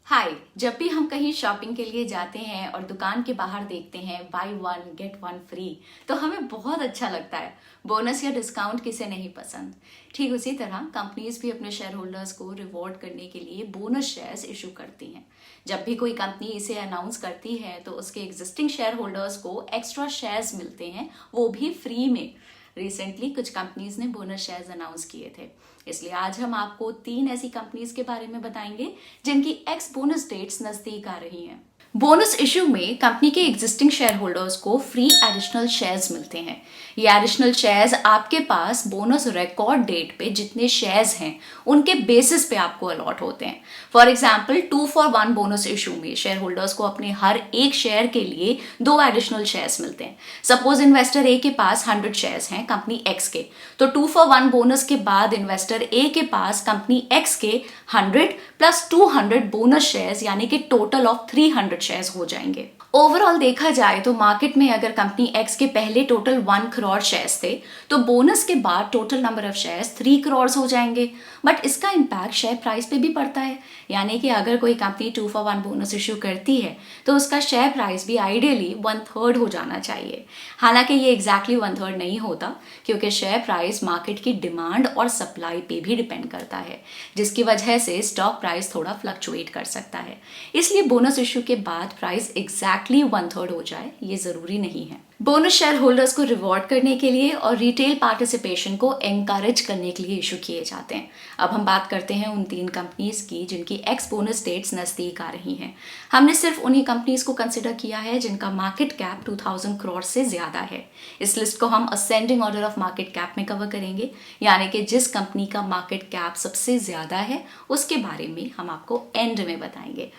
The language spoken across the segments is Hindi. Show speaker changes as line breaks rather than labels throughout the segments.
हाय। जब भी हम कहीं शॉपिंग के लिए जाते हैं और दुकान के बाहर देखते हैं by one get one free, तो हमें बहुत अच्छा लगता है। बोनस या डिस्काउंट किसे नहीं पसंद। ठीक उसी तरह कंपनीज भी अपने शेयर होल्डर्स को रिवॉर्ड करने के लिए बोनस शेयर्स इशू करती हैं। जब भी कोई कंपनी इसे अनाउंस करती है तो उसके एग्जिस्टिंग शेयर होल्डर्स को एक्स्ट्रा शेयर्स मिलते हैं, वो भी फ्री में। रिसेंटली कुछ कंपनीज ने बोनस शेयर्स अनाउंस किए थे, इसलिए आज हम आपको 3 ऐसी कंपनीज के बारे में बताएंगे जिनकी एक्स बोनस डेट्स नजदीक आ रही हैं। बोनस इशू में कंपनी के एग्जिस्टिंग शेयर होल्डर्स को फ्री एडिशनल शेयर्स मिलते हैं। ये एडिशनल शेयर्स आपके पास बोनस रिकॉर्ड डेट पे जितने शेयर्स हैं उनके बेसिस पे आपको अलॉट होते हैं। For example 2 for 1 bonus issue में शेयर होल्डर्स को अपने हर एक शेयर के लिए 2 एडिशनल शेयर्स मिलते हैं। सपोज इन्वेस्टर ए के पास 100 शेयर्स हैं कंपनी एक्स के, तो 2 for 1 बोनस के बाद इन्वेस्टर ए के पास कंपनी एक्स के 100 प्लस 200 बोनस शेयर्स यानी कि टोटल ऑफ 300 शेयर्स हो जाएंगे। ओवरऑल देखा जाए तो मार्केट में अगर कंपनी एक्स के पहले टोटल 1 करोड़ शेयर्स थे तो बोनस के बाद total number of shares 3 crore हो जाएंगे। बट इसका इम्पैक्ट शेयर प्राइस पे भी पड़ता है, यानी कि अगर कोई कंपनी 2 for 1 बोनस इशू करती है तो उसका शेयर प्राइस भी आइडियली 1/3 हो जाना चाहिए। हालांकि ये एग्जैक्टली 1/3 नहीं होता, क्योंकि शेयर प्राइस मार्केट की डिमांड और सप्लाई पे भी डिपेंड करता है, जिसकी वजह से स्टॉक प्राइस थोड़ा फ्लक्चुएट कर सकता है। इसलिए बोनस इशू के बाद प्राइस एग्जैक्टली 1/3 हो जाए ये जरूरी नहीं है। बोनस शेयर होल्डर्स को रिवॉर्ड करने के लिए और रिटेल पार्टिसिपेशन को एनकरेज करने के लिए इशू किए जाते हैं। अब हम बात करते हैं उन 3 कंपनीज की जिनकी एक्स बोनस डेट्स नजदीक आ रही हैं। हमने सिर्फ उन्हीं कंपनीज को कंसिडर किया है जिनका मार्केट कैप 2000 करोड़ से ज्यादा है। इस लिस्ट को हम ascending order of market cap में कवर करेंगे, यानी कि जिस कंपनी का मार्केट कैप सबसे ज्यादा है उसके बारे में हम आपको एंड में बताएंगे।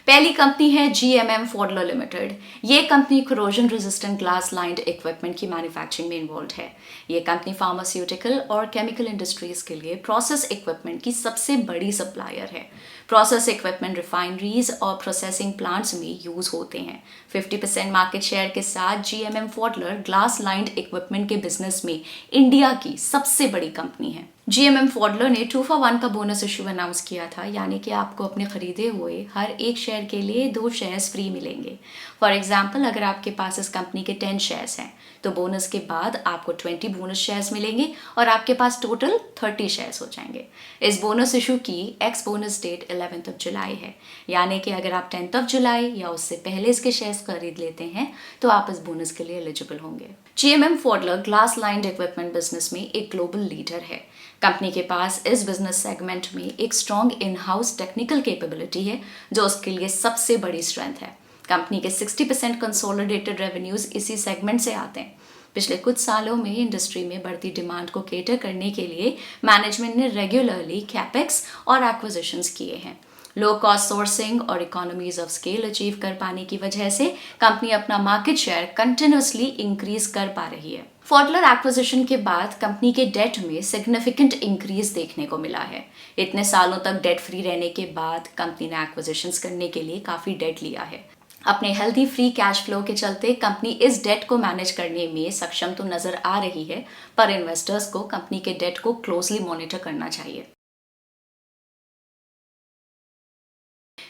पहली कंपनी है GMM Pfaudler लिमिटेड। ये company corrosion resistant glass lined equipment की मैन्युफैक्चरिंग में इन्वॉल्व है। ये कंपनी फार्मास्यूटिकल और केमिकल इंडस्ट्रीज के लिए प्रोसेस इक्विपमेंट की सबसे बड़ी सप्लायर है। प्रोसेस इक्विपमेंट रिफाइनरीज और प्रोसेसिंग प्लांट्स में यूज होते हैं। 50% मार्केट शेयर के साथ GMM Pfaudler glass lined equipment के बिजनेस में इंडिया की सबसे बड़ी कंपनी है। GMM Pfaudler ने 2 for 1 का बोनस इशू अनाउंस किया था, यानी कि आपको अपने खरीदे हुए हर एक शेयर के लिए 2 शेयर्स फ्री मिलेंगे। फॉर एग्जाम्पल अगर आपके पास इस कंपनी के 10 शेयर्स हैं तो बोनस के बाद आपको 20 बोनस शेयर्स मिलेंगे और आपके पास टोटल 30 शेयर्स हो जाएंगे। इस बोनस इशू की ex bonus date 11th of July है, यानी कि अगर आप 10th of July या उससे पहले इसके शेयर्स खरीद लेते हैं तो आप इस बोनस के लिए एलिजिबल होंगे। GMM Pfaudler glass lined equipment business में एक ग्लोबल लीडर है। कंपनी के पास इस बिजनेस सेगमेंट में एक strong in house technical capability है जो उसके लिए सबसे बड़ी स्ट्रेंथ है। कंपनी के 60% कंसोलिडेटेड रेवेन्यूज इसी सेगमेंट से आते हैं। पिछले कुछ सालों में इंडस्ट्री में बढ़ती डिमांड को केटर करने के लिए मैनेजमेंट ने रेगुलरली कैपेक्स और एक्विजिशंस किए हैं। लो कॉस्ट सोर्सिंग और इकोनॉमीज ऑफ स्केल अचीव कर पाने की वजह से कंपनी अपना मार्केट शेयर कंटिन्यूअसली इंक्रीज कर पा रही है। Pfaudler एक्विजिशन के बाद कंपनी के डेट में सिग्निफिकेंट इंक्रीज देखने को मिला है। इतने सालों तक डेट फ्री रहने के बाद कंपनी ने एक्विजिशंस करने के लिए काफी डेट लिया है। अपने हेल्दी फ्री कैश फ्लो के चलते कंपनी इस डेट को मैनेज करने में सक्षम तो नजर आ रही है, पर इन्वेस्टर्स को कंपनी के डेट को क्लोजली मॉनिटर करना चाहिए।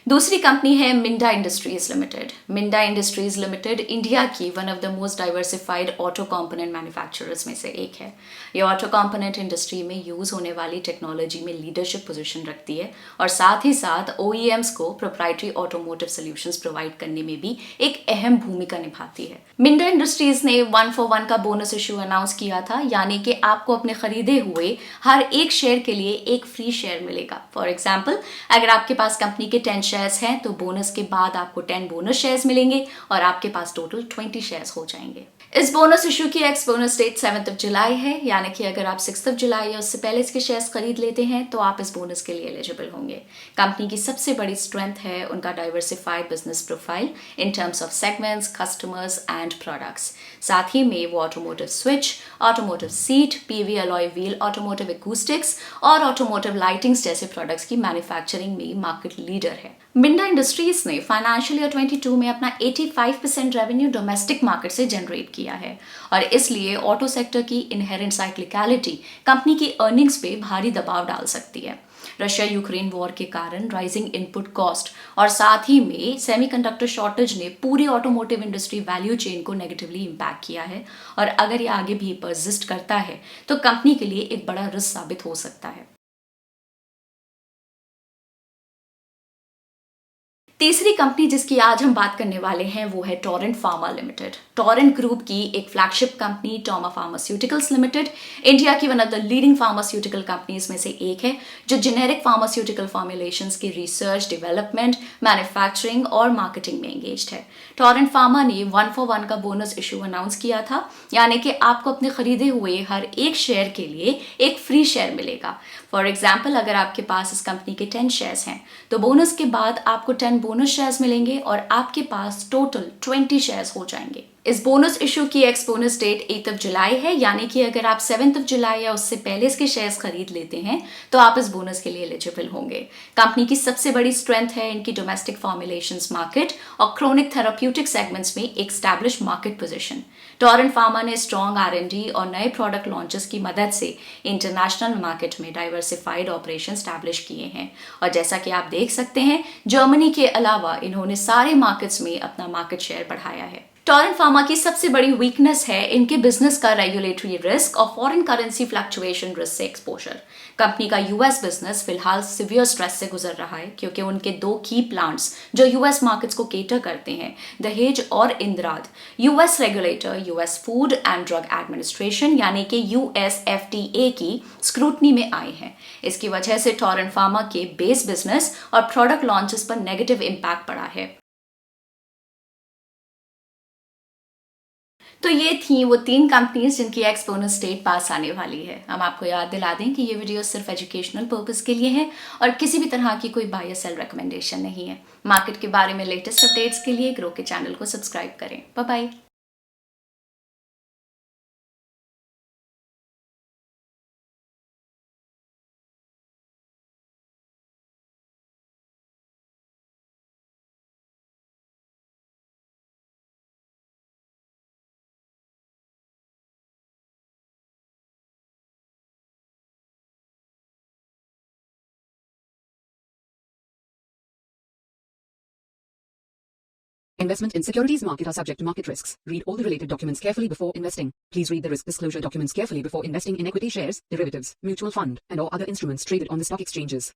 दूसरी कंपनी है Minda industries limited. Minda industries limited India की one of the most diversified auto component manufacturers में से एक है। ये ऑटो कंपोनेंट इंडस्ट्री में यूज होने वाली टेक्नोलॉजी में लीडरशिप पोजीशन रखती है और साथ ही साथ OEMs को प्रोप्राइटरी ऑटोमोटिव सॉल्यूशंस प्रोवाइड करने में भी एक अहम भूमिका निभाती है। मिंडा इंडस्ट्रीज ने 1 for 1 का बोनस इशू अनाउंस किया था, यानी कि आपको अपने खरीदे हुए हर एक शेयर के लिए एक फ्री शेयर मिलेगा। फॉर एग्जाम्पल अगर आपके पास कंपनी के 10 शेयर्स हैं तो बोनस के बाद आपको 10 बोनस शेयर्स मिलेंगे और आपके पास टोटल 20 शेयर्स हो जाएंगे। इस बोनस इशू की ex bonus date 7th of July है, यानी कि अगर आप 6th of July या उससे पहले इसके शेयर्स खरीद लेते हैं तो आप इस बोनस के लिए एलिजिबल होंगे। कंपनी की सबसे बड़ी स्ट्रेंथ है उनका diversified business profile in terms of segments, customers and products. साथ ही में वो automotive switch, automotive seat, PV alloy wheel, automotive acoustics और ऑटोमोटिव लाइटिंग्स जैसे प्रोडक्ट्स की मैन्युफैक्चरिंग में मार्केट लीडर है। मिंडा इंडस्ट्रीज ने फाइनेंशियल ईयर 22 में अपना 85% रेवेन्यू डोमेस्टिक मार्केट से जनरेट किया। किया है और इसलिए ऑटो सेक्टर की इनहेरेंट साइक्लिकलिटी कंपनी की अर्निंग्स पे भारी दबाव डाल सकती है। रशिया यूक्रेन वॉर के कारण राइजिंग इनपुट कॉस्ट और साथ ही में सेमीकंडक्टर शॉर्टेज ने पूरी ऑटोमोटिव इंडस्ट्री वैल्यू चेन को नेगेटिवली इम्पैक्ट किया है और अगर ये आगे भी परसिस्ट करता है तो कंपनी के लिए एक बड़ा रिस्क साबित हो सकता है। तीसरी कंपनी जिसकी आज हम बात करने वाले हैं वो है Torrent pharma limited. Torrent group की एक फ्लैगशिप कंपनी टॉमा फार्मास्यूटिकल्स लिमिटेड इंडिया की one of the leading pharmaceutical companies में से एक है जो जेनेरिक फार्मास्यूटिकल फॉर्मुलेशंस की रिसर्च, डेवलपमेंट, मैन्युफैक्चरिंग और मार्केटिंग में एंगेज्ड है। टोरेंट फार्मा ने 1-for-1 का बोनस इशू अनाउंस किया था, यानी कि आपको अपने खरीदे हुए हर एक शेयर के लिए एक फ्री शेयर मिलेगा। फॉर एग्जाम्पल, अगर आपके पास इस कंपनी के 10 शेयर्स हैं तो बोनस के बाद आपको 10 बोनस शेयर्स मिलेंगे और आपके पास टोटल 20 शेयर्स हो जाएंगे। इस बोनस इशू की एक्स बोनस डेट 8 जुलाई है, यानी कि अगर आप 7 जुलाई या उससे पहले इसके शेयर्स खरीद लेते हैं तो आप इस बोनस के लिए एलिजिबल होंगे। कंपनी की सबसे बड़ी स्ट्रेंथ है इनकी डोमेस्टिक फॉर्मुलेशंस मार्केट और क्रोनिक थेराप्यूटिक सेगमेंट्स में एक establish market position. Torrent pharma ने स्ट्रॉन्ग R&D और नए प्रोडक्ट लॉन्चेस की मदद से इंटरनेशनल मार्केट में डाइवर्सिफाइड ऑपरेशन स्टैब्लिश किए हैं और जैसा कि आप देख सकते हैं, जर्मनी के अलावा इन्होंने सारे मार्केट्स में अपना मार्केट शेयर बढ़ाया है। टोरेंट फार्मा की सबसे बड़ी वीकनेस है इनके बिजनेस का रेगुलेटरी रिस्क और फॉरेन करेंसी फ्लक्चुएशन रिस्क से एक्सपोजर। कंपनी का यूएस बिजनेस फिलहाल सिवियर स्ट्रेस से गुजर रहा है क्योंकि उनके 2 की प्लांट्स जो यूएस मार्केट्स को केटर करते हैं, दहेज और Indrad, US regulator US food and drug administration यानी कि USFDA की स्क्रूटनी में आए हैं। इसकी वजह से टोरेंट फार्मा के बेस बिजनेस और प्रोडक्ट लॉन्चेस पर नेगेटिव इम्पैक्ट पड़ा है। तो ये थी वो 3 कंपनीज जिनकी एक्स बोनस डेट पास आने वाली है। हम आपको याद दिला दें कि ये वीडियो सिर्फ एजुकेशनल पर्पस के लिए है और किसी भी तरह की कोई बाय या सेल रिकमेंडेशन नहीं है। मार्केट के बारे में लेटेस्ट अपडेट्स के लिए ग्रो के चैनल को सब्सक्राइब करें। Bye bye.
Investment in securities market are subject to market risks. Read all the related documents carefully before investing. Please read the risk disclosure documents carefully before investing in equity shares, derivatives, mutual fund, and or other instruments traded on the stock exchanges.